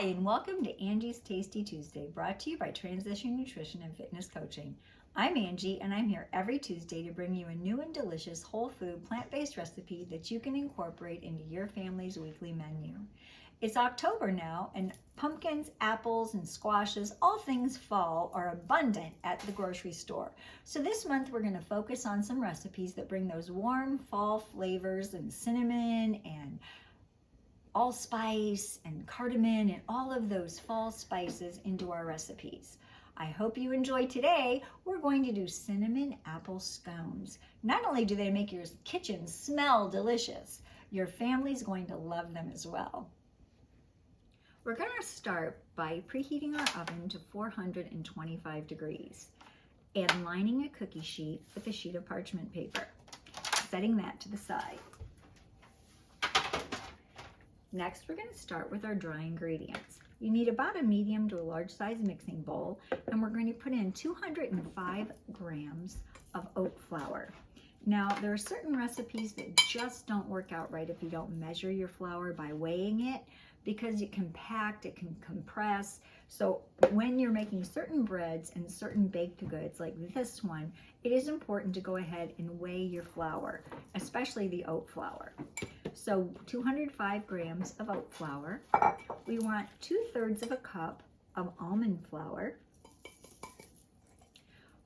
Hi, and welcome to Angie's Tasty Tuesday, brought to you by Transition Nutrition and Fitness Coaching. I'm Angie, and I'm here every Tuesday to bring you a new and delicious whole food, plant-based recipe that you can incorporate into your family's weekly menu. It's October now, and pumpkins, apples, and squashes, all things fall, are abundant at the grocery store. So this month we're going to focus on some recipes that bring those warm fall flavors and cinnamon and allspice and cardamom and all of those fall spices into our recipes. I hope you enjoy today. We're going to do cinnamon apple scones. Not only do they make your kitchen smell delicious, your family's going to love them as well. We're going to start by preheating our oven to 425 degrees and lining a cookie sheet with a sheet of parchment paper, setting that to the side. Next, we're going to start with our dry ingredients. You need about a medium to a large size mixing bowl, and we're going to put in 205 grams of oat flour. Now, there are certain recipes that just don't work out right if you don't measure your flour by weighing it, because it can pack, it can compress. So when you're making certain breads and certain baked goods like this one, it is important to go ahead and weigh your flour, especially the oat flour. So 205 grams of oat flour. We want 2/3 of a cup of almond flour,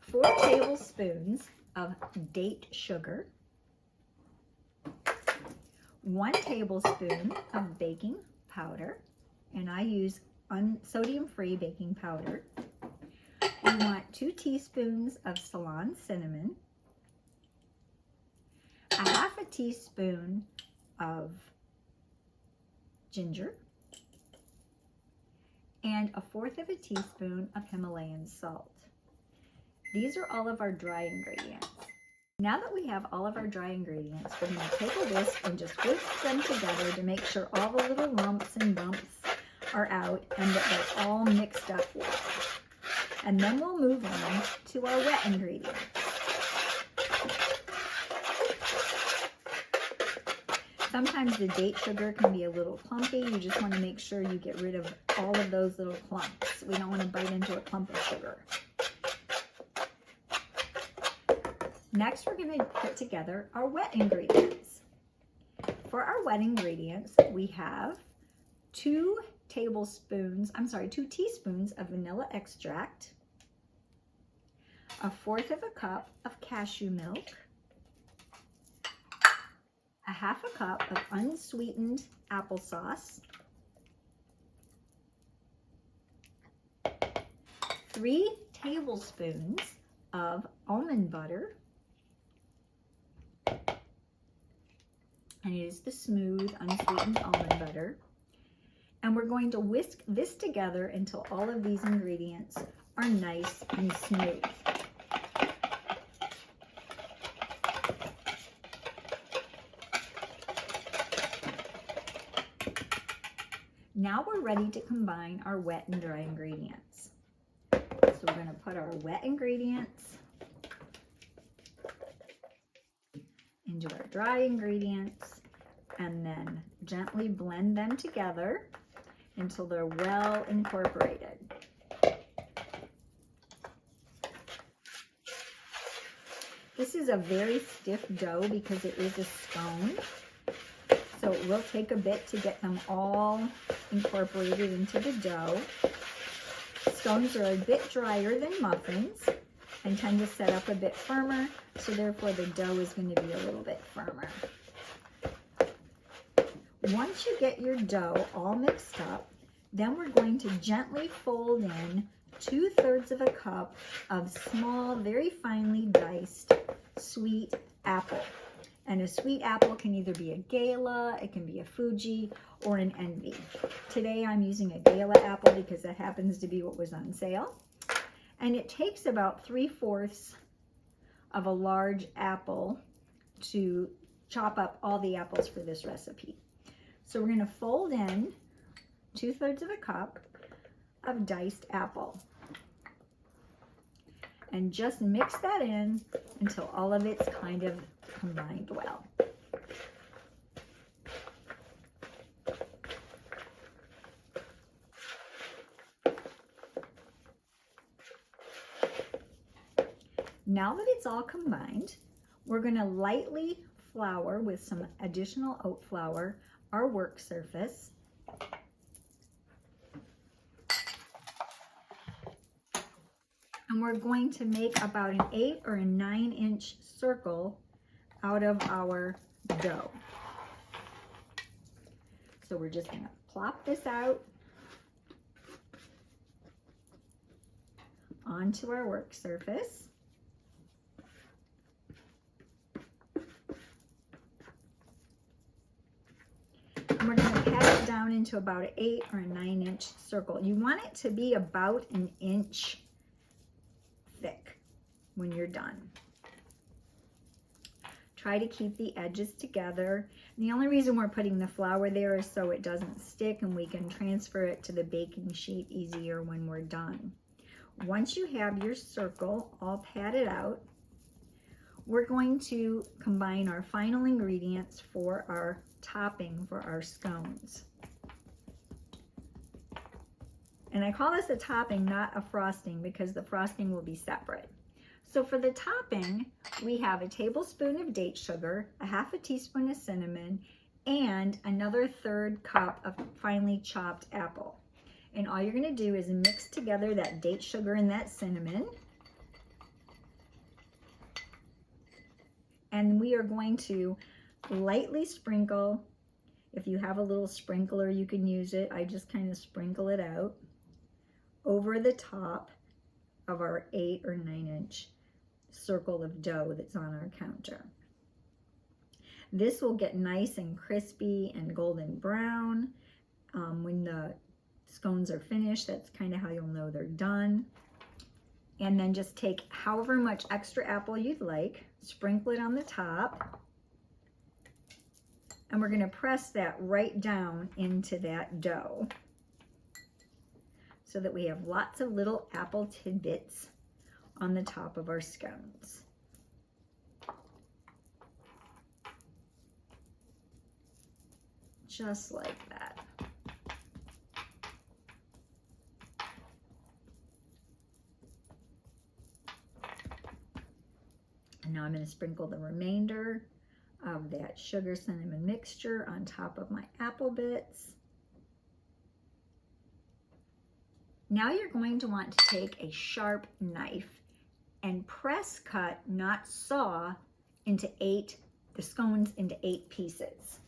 4 tablespoons of date sugar, 1 tablespoon of baking powder, and I use sodium-free baking powder. We want 2 teaspoons of Ceylon cinnamon, a 1/2 teaspoon of ginger, and a 1/4 teaspoon of Himalayan salt. These are all of our dry ingredients. Now that we have all of our dry ingredients, we're going to take a whisk and just whisk them together to make sure all the little lumps and bumps are out and that they're all mixed up well. And then we'll move on to our wet ingredients. Sometimes the date sugar can be a little clumpy. You just want to make sure you get rid of all of those little clumps. We don't want to bite into a clump of sugar. Next, we're going to put together our wet ingredients. For our wet ingredients, we have 2 teaspoons of vanilla extract, a 1/4 of a cup of cashew milk, a 1/2 cup of unsweetened applesauce, 3 tablespoons of almond butter, and it is the smooth, unsweetened almond butter. And we're going to whisk this together until all of these ingredients are nice and smooth. Now we're ready to combine our wet and dry ingredients. So we're going to put our wet ingredients into our dry ingredients and then gently blend them together until they're well incorporated. This is a very stiff dough because it is a scone, so it will take a bit to get them all incorporated into the dough. Scones are a bit drier than muffins and tend to set up a bit firmer, so therefore the dough is going to be a little bit firmer. Once you get your dough all mixed up, then we're going to gently fold in 2/3 of a cup of small, very finely diced sweet apple. And a sweet apple can either be a Gala, it can be a Fuji, or an Envy. Today I'm using a Gala apple because that happens to be what was on sale. And it takes about 3/4 of a large apple to chop up all the apples for this recipe. So we're going to fold in 2/3 of a cup of diced apple. And just mix that in until all of it's kind of combined well. Now that it's all combined, we're going to lightly flour with some additional oat flour our work surface. And we're going to make about an 8 or a 9-inch circle out of our dough. So we're just going to plop this out onto our work surface. And we're going to pat it down into about an 8 or a 9-inch circle. You want it to be about an inch thick when you're done. Try to keep the edges together. The only reason we're putting the flour there is so it doesn't stick and we can transfer it to the baking sheet easier when we're done. Once you have your circle all patted out, we're going to combine our final ingredients for our topping for our scones. And I call this a topping, not a frosting, because the frosting will be separate. So for the topping, we have a tablespoon of date sugar, a half a teaspoon of cinnamon, and another 1/3 cup of finely chopped apple. And all you're going to do is mix together that date sugar and that cinnamon. And we are going to lightly sprinkle. If you have a little sprinkler, you can use it. I just kind of sprinkle it out over the top of our 8 or 9-inch circle of dough that's on our counter. This will get nice and crispy and golden brown when the scones are finished. That's kind of how you'll know they're done. And then just take however much extra apple you'd like, sprinkle it on the top, and we're going to press that right down into that dough so that we have lots of little apple tidbits on the top of our scones. Just like that. And now I'm going to sprinkle the remainder of that sugar cinnamon mixture on top of my apple bits. Now you're going to want to take a sharp knife and press cut, not saw, into the scones into 8 pieces.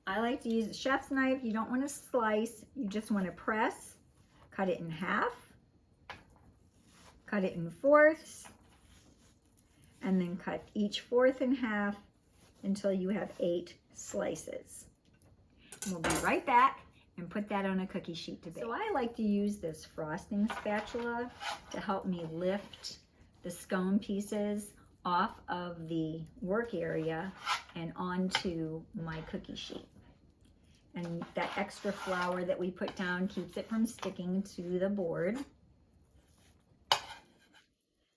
I like to use a chef's knife. You don't want to slice, you just want to press, cut it in half, cut it in 4ths, and then cut each 4th in half until you have 8 slices. And we'll be right back and put that on a cookie sheet to bake. So I like to use this frosting spatula to help me lift the scone pieces off of the work area and onto my cookie sheet. And that extra flour that we put down keeps it from sticking to the board.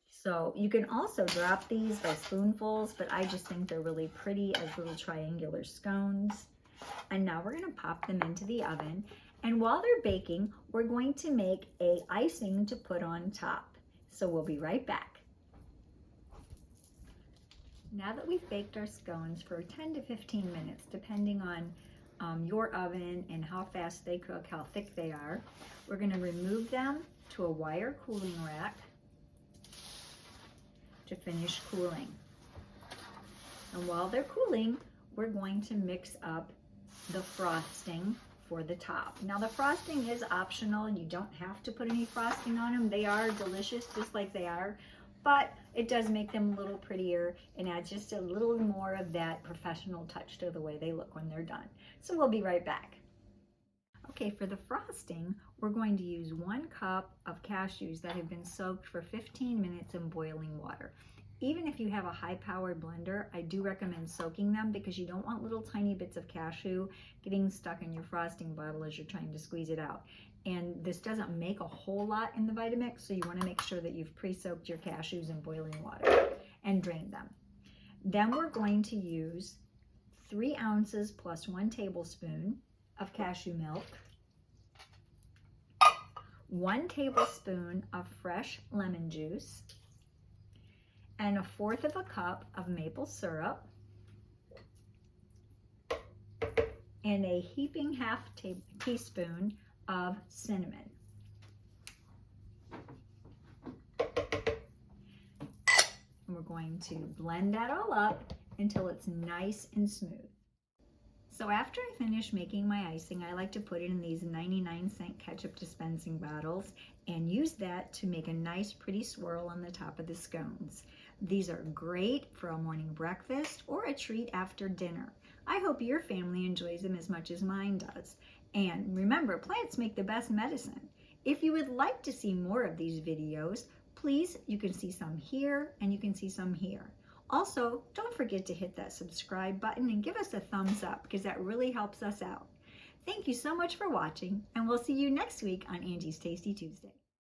So you can also drop these by spoonfuls, but I just think they're really pretty as little triangular scones. And now we're going to pop them into the oven. And while they're baking, we're going to make an icing to put on top. So we'll be right back. Now that we've baked our scones for 10 to 15 minutes, depending on your oven and how fast they cook, how thick they are, we're going to remove them to a wire cooling rack to finish cooling. And while they're cooling, we're going to mix up the frosting for the top. Now the frosting is optional. You don't have to put any frosting on them. They are delicious just like they are, but it does make them a little prettier and adds just a little more of that professional touch to the way they look when they're done. So we'll be right back. Okay, for the frosting, we're going to use 1 cup of cashews that have been soaked for 15 minutes in boiling water. Even if you have a high-powered blender, I do recommend soaking them because you don't want little tiny bits of cashew getting stuck in your frosting bottle as you're trying to squeeze it out. And this doesn't make a whole lot in the Vitamix, so you want to make sure that you've pre-soaked your cashews in boiling water and drained them. Then we're going to use 3 ounces plus 1 tablespoon of cashew milk. 1 tablespoon of fresh lemon juice, and 1/4 cup of maple syrup, and a heaping half teaspoon of cinnamon. And we're going to blend that all up until it's nice and smooth. So after I finish making my icing, I like to put it in these 99-cent ketchup dispensing bottles and use that to make a nice pretty swirl on the top of the scones. These are great for a morning breakfast or a treat after dinner. I hope your family enjoys them as much as mine does. And remember, plants make the best medicine. If you would like to see more of these videos, please, you can see some here and you can see some here. Also, don't forget to hit that subscribe button and give us a thumbs up because that really helps us out. Thank you so much for watching, and we'll see you next week on Angie's Tasty Tuesday.